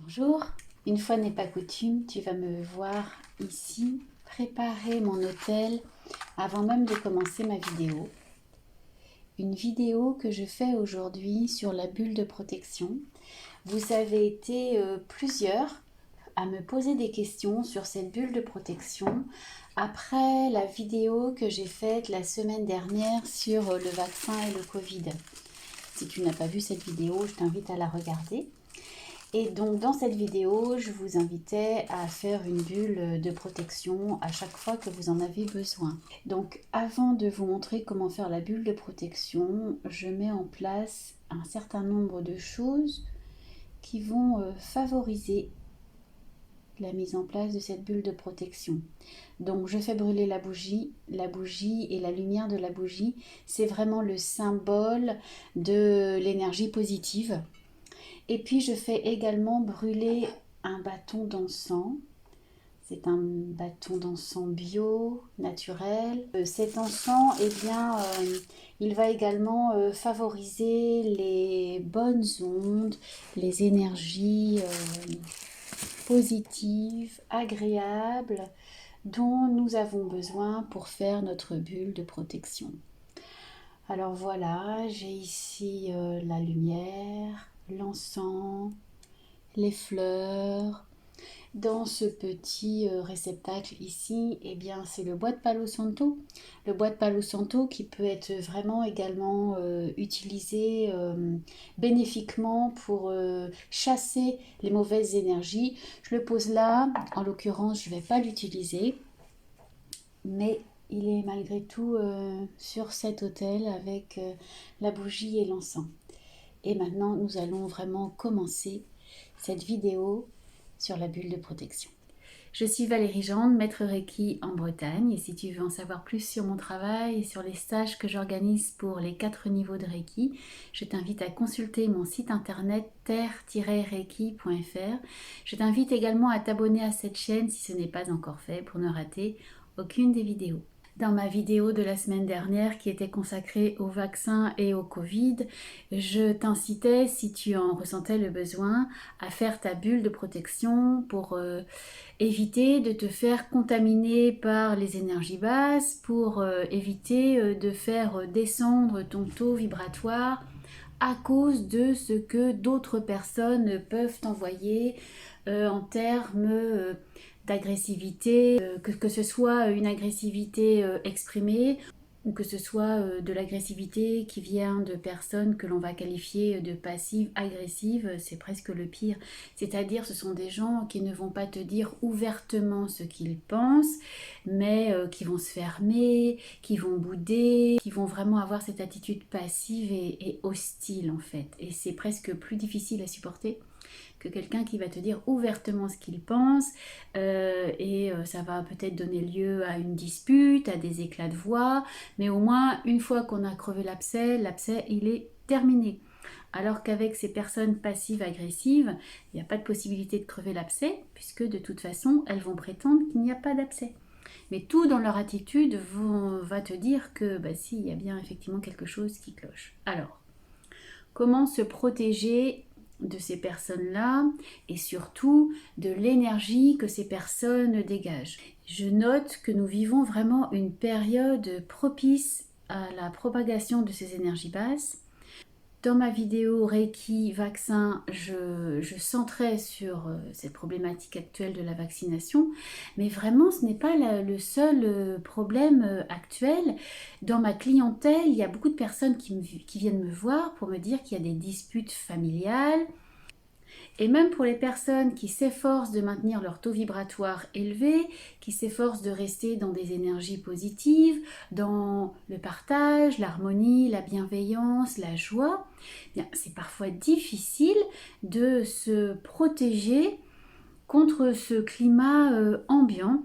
Bonjour, une fois n'est pas coutume, tu vas me voir ici préparer mon hôtel avant même de commencer ma vidéo. Une vidéo que je fais aujourd'hui sur la bulle de protection. Vous avez été plusieurs à me poser des questions sur cette bulle de protection après la vidéo que j'ai faite la semaine dernière sur le vaccin et le Covid. Si tu n'as pas vu cette vidéo, je t'invite à la regarder. Et donc dans cette vidéo, je vous invitais à faire une bulle de protection à chaque fois que vous en avez besoin. Donc avant de vous montrer comment faire la bulle de protection, je mets en place un certain nombre de choses qui vont favoriser la mise en place de cette bulle de protection. Donc je fais brûler la bougie et la lumière de la bougie, c'est vraiment le symbole de l'énergie positive. Et puis je fais également brûler un bâton d'encens. C'est un bâton d'encens bio, naturel. Cet encens, il va également favoriser les bonnes ondes, les énergies positives, agréables, dont nous avons besoin pour faire notre bulle de protection. Alors voilà, j'ai ici la lumière, l'encens, les fleurs. Dans ce petit réceptacle ici, c'est le bois de Palo Santo. Le bois de Palo Santo qui peut être vraiment également utilisé bénéfiquement pour chasser les mauvaises énergies. Je le pose là, en l'occurrence je ne vais pas l'utiliser, mais il est malgré tout sur cet autel avec la bougie et l'encens. Et maintenant, nous allons vraiment commencer cette vidéo sur la bulle de protection. Je suis Valérie Jande, maître Reiki en Bretagne, et si tu veux en savoir plus sur mon travail et sur les stages que j'organise pour les 4 niveaux de Reiki, je t'invite à consulter mon site internet terre-reiki.fr. Je t'invite également à t'abonner à cette chaîne si ce n'est pas encore fait pour ne rater aucune des vidéos. Dans ma vidéo de la semaine dernière qui était consacrée au vaccin et au Covid, je t'incitais, si tu en ressentais le besoin, à faire ta bulle de protection pour éviter de te faire contaminer par les énergies basses, pour éviter de faire descendre ton taux vibratoire à cause de ce que d'autres personnes peuvent t'envoyer en termes d'agressivité, que ce soit une agressivité exprimée ou que ce soit de l'agressivité qui vient de personnes que l'on va qualifier de passives, agressives, c'est presque le pire. C'est-à-dire ce sont des gens qui ne vont pas te dire ouvertement ce qu'ils pensent, mais qui vont se fermer, qui vont bouder, qui vont vraiment avoir cette attitude passive et hostile en fait. Et c'est presque plus difficile à supporter que quelqu'un qui va te dire ouvertement ce qu'il pense ça va peut-être donner lieu à une dispute, à des éclats de voix, mais au moins une fois qu'on a crevé l'abcès il est terminé. Alors qu'avec ces personnes passives agressives, il n'y a pas de possibilité de crever l'abcès puisque de toute façon elles vont prétendre qu'il n'y a pas d'abcès. Mais tout dans leur attitude va te dire que si, il y a bien effectivement quelque chose qui cloche. Alors, comment se protéger de ces personnes-là et surtout de l'énergie que ces personnes dégagent? Je note que nous vivons vraiment une période propice à la propagation de ces énergies basses. Dans ma vidéo Reiki vaccin, je centrais sur cette problématique actuelle de la vaccination, mais vraiment ce n'est pas le seul problème actuel. Dans ma clientèle, il y a beaucoup de personnes qui viennent me voir pour me dire qu'il y a des disputes familiales. Et même pour les personnes qui s'efforcent de maintenir leur taux vibratoire élevé, qui s'efforcent de rester dans des énergies positives, dans le partage, l'harmonie, la bienveillance, la joie, c'est parfois difficile de se protéger contre ce climat ambiant,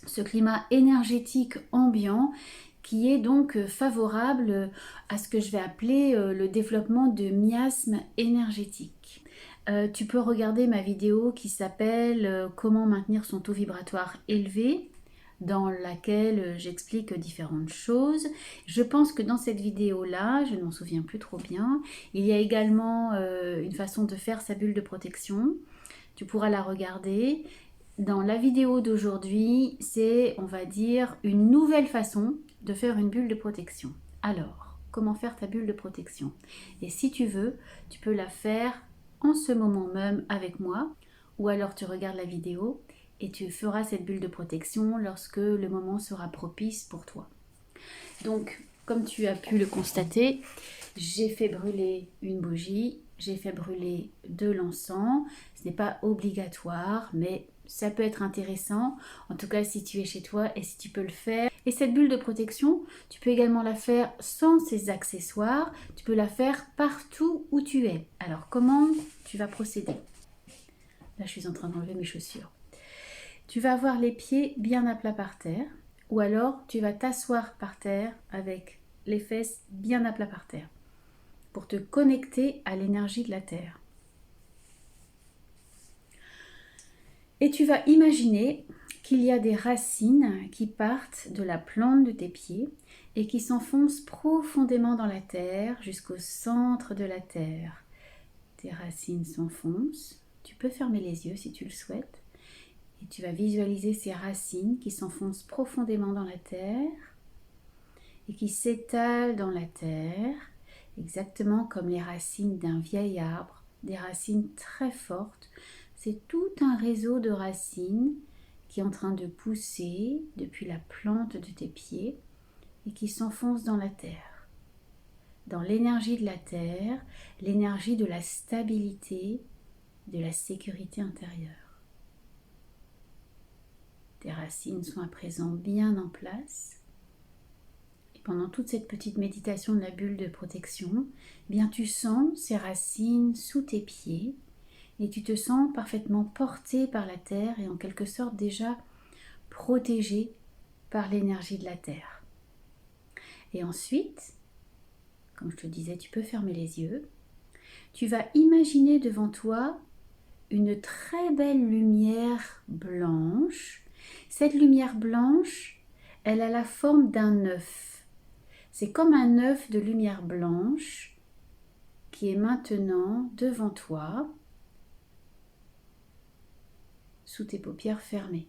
ce climat énergétique ambiant qui est donc favorable à ce que je vais appeler le développement de miasmes énergétiques. Tu peux regarder ma vidéo qui s'appelle Comment maintenir son taux vibratoire élevé, dans laquelle j'explique différentes choses. Je pense que dans cette vidéo-là, je ne m'en souviens plus trop bien, il y a également une façon de faire sa bulle de protection. Tu pourras la regarder. Dans la vidéo d'aujourd'hui, c'est, on va dire, une nouvelle façon de faire une bulle de protection. Alors, comment faire ta bulle de protection? Et si tu veux, tu peux la faire en ce moment même avec moi, ou alors tu regardes la vidéo et tu feras cette bulle de protection lorsque le moment sera propice pour toi. Donc, comme tu as pu le constater, j'ai fait brûler une bougie, j'ai fait brûler de l'encens. Ce n'est pas obligatoire, mais ça peut être intéressant. En tout cas, si tu es chez toi et si tu peux le faire. Et cette bulle de protection, tu peux également la faire sans ces accessoires. Tu peux la faire partout où tu es. Alors, comment tu vas procéder? Là, je suis en train d'enlever mes chaussures. Tu vas avoir les pieds bien à plat par terre. Ou alors, tu vas t'asseoir par terre avec les fesses bien à plat par terre pour te connecter à l'énergie de la terre. Et tu vas imaginer qu'il y a des racines qui partent de la plante de tes pieds et qui s'enfoncent profondément dans la terre jusqu'au centre de la terre. Tes racines s'enfoncent. Tu peux fermer les yeux si tu le souhaites. Et tu vas visualiser ces racines qui s'enfoncent profondément dans la terre et qui s'étalent dans la terre, exactement comme les racines d'un vieil arbre, des racines très fortes. C'est tout un réseau de racines qui est en train de pousser depuis la plante de tes pieds et qui s'enfonce dans la terre. Dans l'énergie de la terre, l'énergie de la stabilité, de la sécurité intérieure. Tes racines sont à présent bien en place. Et pendant toute cette petite méditation de la bulle de protection, eh bien tu sens ces racines sous tes pieds et tu te sens parfaitement porté par la terre et en quelque sorte déjà protégé par l'énergie de la terre. Et ensuite, comme je te disais, tu peux fermer les yeux. Tu vas imaginer devant toi une très belle lumière blanche. Cette lumière blanche, elle a la forme d'un œuf. C'est comme un œuf de lumière blanche qui est maintenant devant toi, sous tes paupières fermées.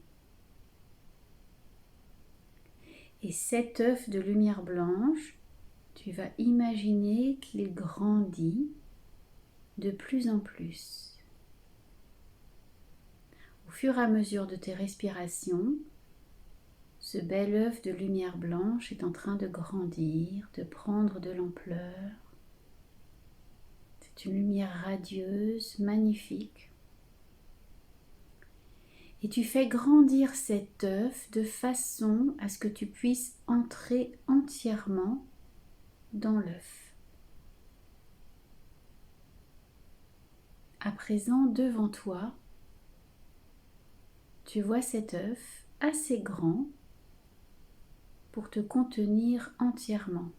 Et cet œuf de lumière blanche, tu vas imaginer qu'il grandit de plus en plus. Au fur et à mesure de tes respirations, ce bel œuf de lumière blanche est en train de grandir, de prendre de l'ampleur. C'est une lumière radieuse, magnifique. Et tu fais grandir cet œuf de façon à ce que tu puisses entrer entièrement dans l'œuf. À présent, devant toi, tu vois cet œuf assez grand pour te contenir entièrement.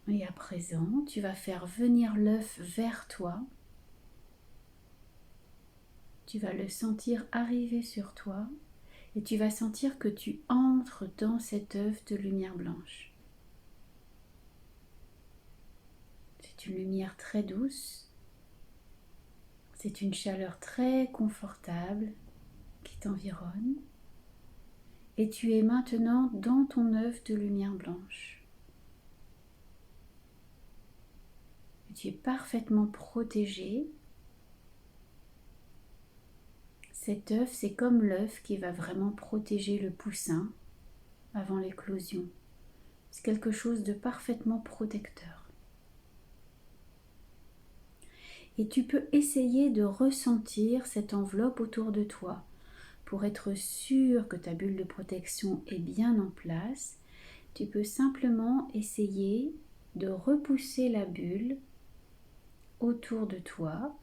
Et à présent, tu vas faire venir l'œuf vers toi. Tu vas le sentir arriver sur toi et tu vas sentir que tu entres dans cet œuf de lumière blanche. C'est une lumière très douce. C'est une chaleur très confortable qui t'environne. Et tu es maintenant dans ton œuf de lumière blanche. Et tu es parfaitement protégé. Cet œuf, c'est comme l'œuf qui va vraiment protéger le poussin avant l'éclosion. C'est quelque chose de parfaitement protecteur. Et tu peux essayer de ressentir cette enveloppe autour de toi pour être sûr que ta bulle de protection est bien en place. Tu peux simplement essayer de repousser la bulle autour de toi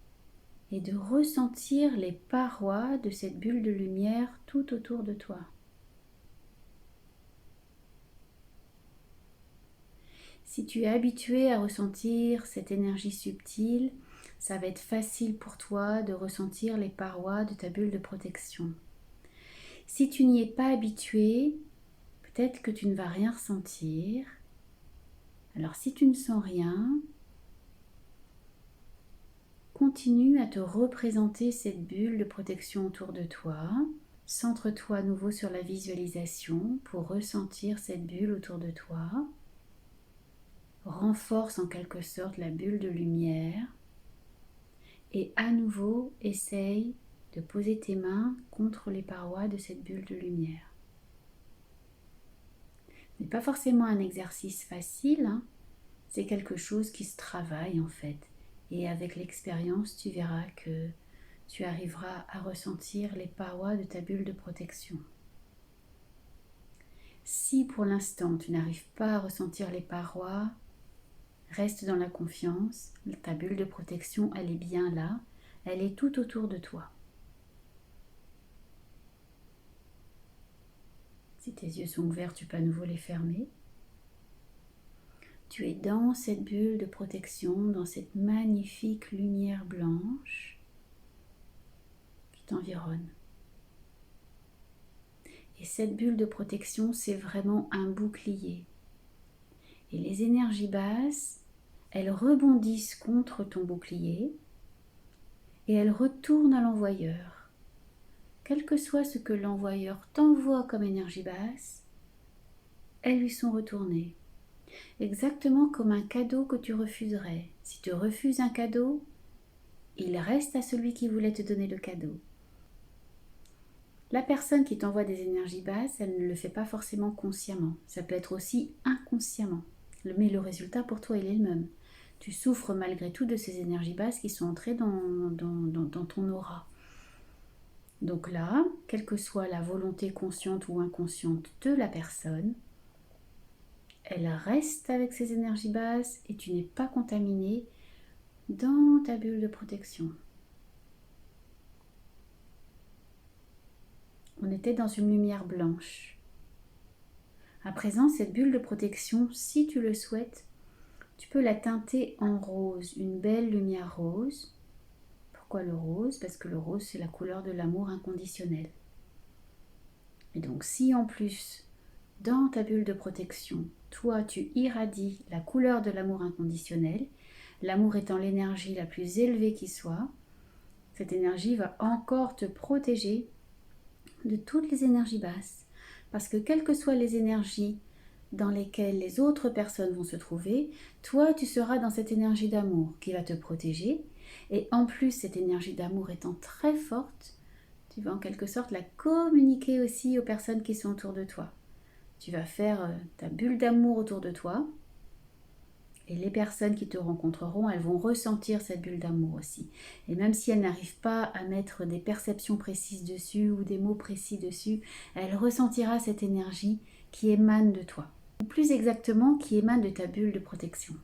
et de ressentir les parois de cette bulle de lumière tout autour de toi. Si tu es habitué à ressentir cette énergie subtile, ça va être facile pour toi de ressentir les parois de ta bulle de protection. Si tu n'y es pas habitué, peut-être que tu ne vas rien ressentir. Alors si tu ne sens rien, Continue à te représenter cette bulle de protection autour de toi. Centre-toi à nouveau sur la visualisation pour ressentir cette bulle autour de toi. Renforce en quelque sorte la bulle de lumière. Et à nouveau, essaye de poser tes mains contre les parois de cette bulle de lumière. Ce n'est pas forcément un exercice facile, hein. C'est quelque chose qui se travaille en fait. Et avec l'expérience, tu verras que tu arriveras à ressentir les parois de ta bulle de protection. Si pour l'instant tu n'arrives pas à ressentir les parois, reste dans la confiance. Ta bulle de protection, elle est bien là. Elle est tout autour de toi. Si tes yeux sont ouverts, tu peux à nouveau les fermer. Tu es dans cette bulle de protection, dans cette magnifique lumière blanche qui t'environne. Et cette bulle de protection, c'est vraiment un bouclier. Et les énergies basses, elles rebondissent contre ton bouclier et elles retournent à l'envoyeur. Quel que soit ce que l'envoyeur t'envoie comme énergie basse, elles lui sont retournées. Exactement comme un cadeau que tu refuserais. Si tu refuses un cadeau, il reste à celui qui voulait te donner le cadeau. La personne qui t'envoie des énergies basses, elle ne le fait pas forcément consciemment. Ça peut être aussi inconsciemment. Mais le résultat pour toi, il est le même. Tu souffres malgré tout de ces énergies basses qui sont entrées dans ton aura. Donc là, quelle que soit la volonté consciente ou inconsciente de la personne, elle reste avec ces énergies basses et tu n'es pas contaminé dans ta bulle de protection. On était dans une lumière blanche. À présent, cette bulle de protection, si tu le souhaites, tu peux la teinter en rose, une belle lumière rose. Pourquoi le rose? Parce que le rose, c'est la couleur de l'amour inconditionnel. Et donc, si en plus, dans ta bulle de protection, toi, tu irradies la couleur de l'amour inconditionnel, l'amour étant l'énergie la plus élevée qui soit, cette énergie va encore te protéger de toutes les énergies basses. Parce que quelles que soient les énergies dans lesquelles les autres personnes vont se trouver, toi, tu seras dans cette énergie d'amour qui va te protéger. Et en plus, cette énergie d'amour étant très forte, tu vas en quelque sorte la communiquer aussi aux personnes qui sont autour de toi. Tu vas faire ta bulle d'amour autour de toi. Et les personnes qui te rencontreront, elles vont ressentir cette bulle d'amour aussi. Et même si elles n'arrivent pas à mettre des perceptions précises dessus ou des mots précis dessus, elle ressentira cette énergie qui émane de toi. Ou plus exactement, qui émane de ta bulle de protection.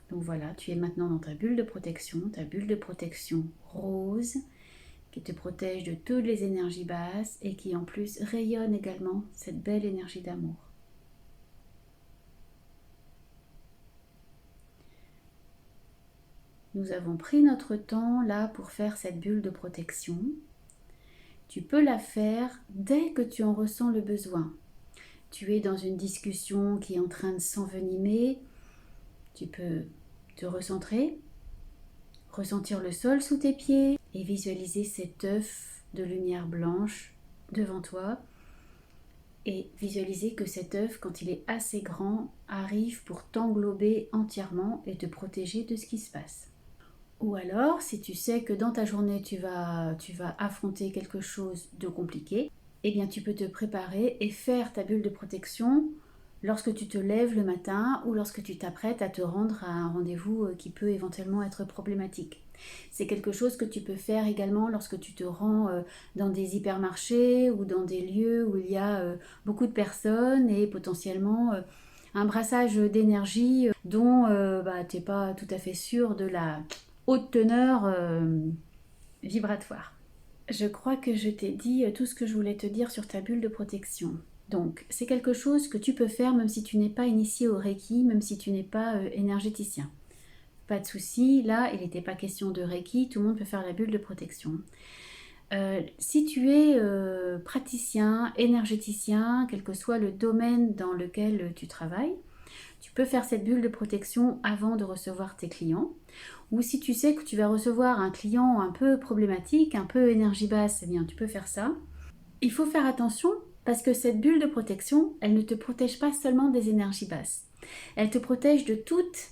Donc voilà, tu es maintenant dans ta bulle de protection rose, qui te protège de toutes les énergies basses et qui en plus rayonne également cette belle énergie d'amour. Nous avons pris notre temps là pour faire cette bulle de protection. Tu peux la faire dès que tu en ressens le besoin. Tu es dans une discussion qui est en train de s'envenimer. Tu peux te recentrer, ressentir le sol sous tes pieds et visualiser cet œuf de lumière blanche devant toi. Et visualiser que cet œuf, quand il est assez grand, arrive pour t'englober entièrement et te protéger de ce qui se passe. Ou alors, si tu sais que dans ta journée, tu vas affronter quelque chose de compliqué, eh bien tu peux te préparer et faire ta bulle de protection lorsque tu te lèves le matin ou lorsque tu t'apprêtes à te rendre à un rendez-vous qui peut éventuellement être problématique. C'est quelque chose que tu peux faire également lorsque tu te rends dans des hypermarchés ou dans des lieux où il y a beaucoup de personnes et potentiellement un brassage d'énergie dont tu n'es pas tout à fait sûr de la haute teneur vibratoire. Je crois que je t'ai dit tout ce que je voulais te dire sur ta bulle de protection. Donc, c'est quelque chose que tu peux faire même si tu n'es pas initié au Reiki, même si tu n'es pas énergéticien. Pas de souci, là, il n'était pas question de Reiki, tout le monde peut faire la bulle de protection. Si tu es praticien, énergéticien, quel que soit le domaine dans lequel tu travailles, Tu peux faire cette bulle de protection avant de recevoir tes clients. Ou si tu sais que tu vas recevoir un client un peu problématique, un peu énergie basse, eh bien tu peux faire ça. Il faut faire attention parce que cette bulle de protection, elle ne te protège pas seulement des énergies basses. Elle te protège de toutes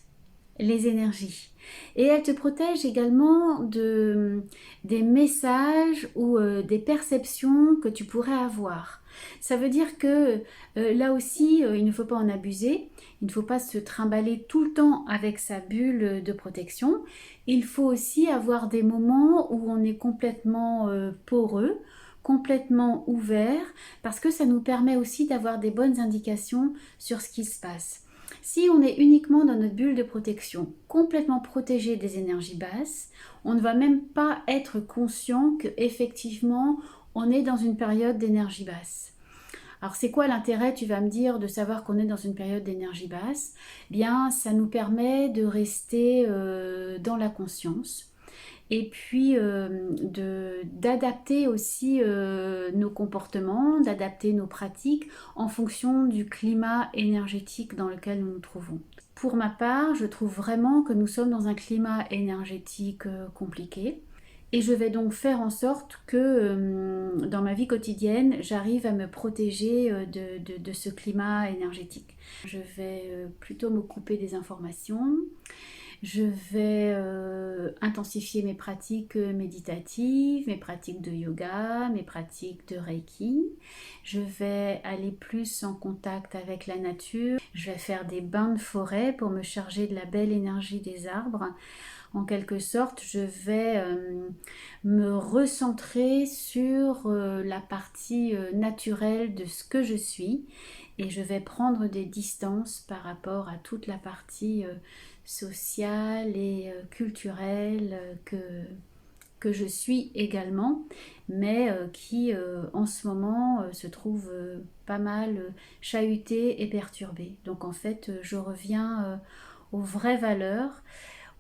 les énergies. Et elle te protège également des messages ou des perceptions que tu pourrais avoir. Ça veut dire que là aussi, il ne faut pas en abuser. Il ne faut pas se trimballer tout le temps avec sa bulle de protection. Il faut aussi avoir des moments où on est complètement poreux, complètement ouvert, parce que ça nous permet aussi d'avoir des bonnes indications sur ce qui se passe. Si on est uniquement dans notre bulle de protection, complètement protégé des énergies basses, on ne va même pas être conscient qu'effectivement, on est dans une période d'énergie basse. Alors c'est quoi l'intérêt, tu vas me dire, de savoir qu'on est dans une période d'énergie basse? Bien, ça nous permet de rester dans la conscience. Et puis d'adapter aussi nos comportements, d'adapter nos pratiques en fonction du climat énergétique dans lequel nous nous trouvons. Pour ma part, je trouve vraiment que nous sommes dans un climat énergétique compliqué. Et je vais donc faire en sorte que dans ma vie quotidienne, j'arrive à me protéger de ce climat énergétique. Je vais plutôt me couper des informations. Je vais intensifier mes pratiques méditatives, mes pratiques de yoga, mes pratiques de Reiki. Je vais aller plus en contact avec la nature. Je vais faire des bains de forêt pour me charger de la belle énergie des arbres. En quelque sorte, je vais me recentrer sur la partie naturelle de ce que je suis et je vais prendre des distances par rapport à toute la partie sociale et culturelle que je suis également, mais qui en ce moment se trouve pas mal chahutée et perturbée. Donc en fait, je reviens aux vraies valeurs,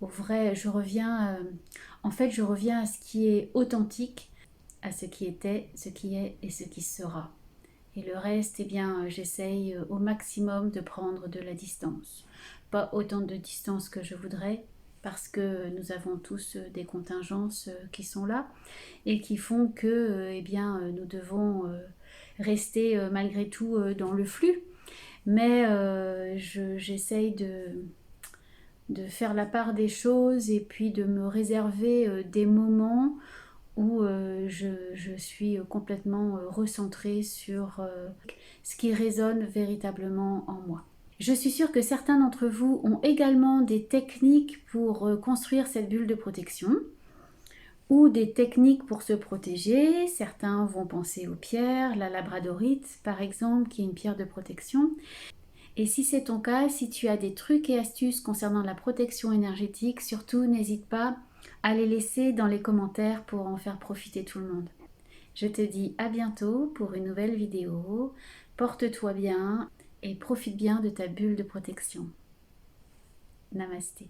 je reviens je reviens à ce qui est authentique, à ce qui était, ce qui est et ce qui sera. Et le reste, eh bien, j'essaye au maximum de prendre de la distance. Pas autant de distance que je voudrais, parce que nous avons tous des contingences qui sont là et qui font que eh bien, nous devons rester malgré tout dans le flux. Mais j'essaye de faire la part des choses et puis de me réserver des moments où je suis complètement recentrée sur ce qui résonne véritablement en moi. Je suis sûre que certains d'entre vous ont également des techniques pour construire cette bulle de protection ou des techniques pour se protéger. Certains vont penser aux pierres, la labradorite par exemple, qui est une pierre de protection. Et si c'est ton cas, si tu as des trucs et astuces concernant la protection énergétique, surtout n'hésite pas à les laisser dans les commentaires pour en faire profiter tout le monde. Je te dis à bientôt pour une nouvelle vidéo. Porte-toi bien et profite bien de ta bulle de protection. Namasté.